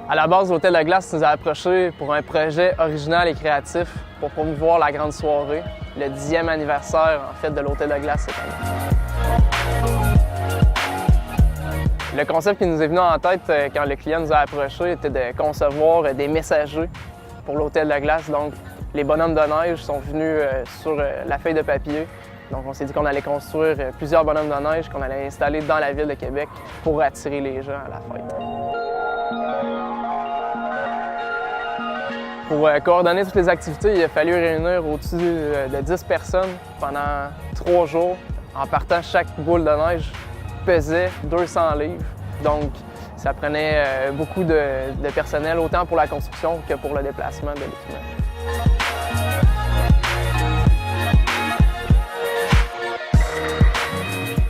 À la base, l'Hôtel de Glace nous a approchés pour un projet original et créatif pour promouvoir la grande soirée, le 10e anniversaire en fait de l'Hôtel de Glace cette année. Le concept qui nous est venu en tête quand le client nous a approchés était de concevoir des messagers pour l'Hôtel de Glace. Donc, les bonhommes de neige sont venus sur la feuille de papier. Donc, on s'est dit qu'on allait construire plusieurs bonhommes de neige qu'on allait installer dans la ville de Québec pour attirer les gens à la fête. Pour coordonner toutes les activités, il a fallu réunir au-dessus de 10 personnes pendant 3 jours. En partant, chaque boule de neige pesait 200 livres. Donc, ça prenait beaucoup de personnel, autant pour la construction que pour le déplacement de l'équipement.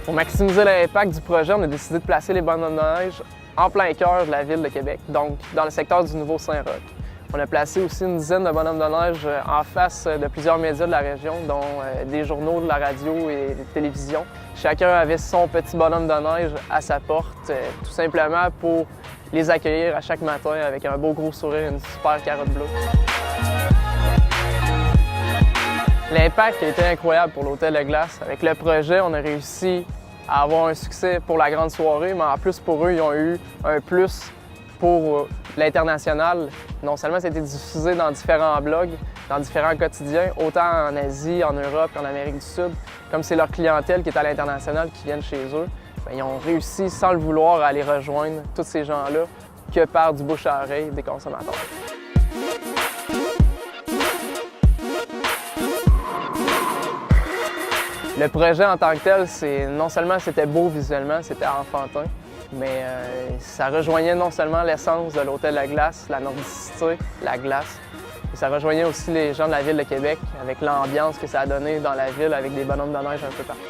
Pour maximiser l'impact du projet, on a décidé de placer les bonhommes de neige en plein cœur de la ville de Québec, donc dans le secteur du Nouveau-Saint-Roch. On a placé aussi une dizaine de bonhommes de neige en face de plusieurs médias de la région, dont des journaux, de la radio et des télévisions. Chacun avait son petit bonhomme de neige à sa porte, tout simplement pour les accueillir à chaque matin avec un beau gros sourire et une super carotte bleue. L'impact a été incroyable pour l'Hôtel de Glace. Avec le projet, on a réussi à avoir un succès pour la grande soirée, mais en plus pour eux, ils ont eu un plus pour l'international. Non seulement ça a été diffusé dans différents blogs, dans différents quotidiens, autant en Asie, en Europe qu'en Amérique du Sud. Comme c'est leur clientèle qui est à l'international qui viennent chez eux, bien, ils ont réussi sans le vouloir à aller rejoindre tous ces gens-là que par du bouche à oreille des consommateurs. Le projet en tant que tel, non seulement c'était beau visuellement, c'était enfantin, mais ça rejoignait non seulement l'essence de l'Hôtel de Glace, la nordicité, la glace, et ça rejoignait aussi les gens de la ville de Québec avec l'ambiance que ça a donné dans la ville avec des bonhommes de neige un peu partout.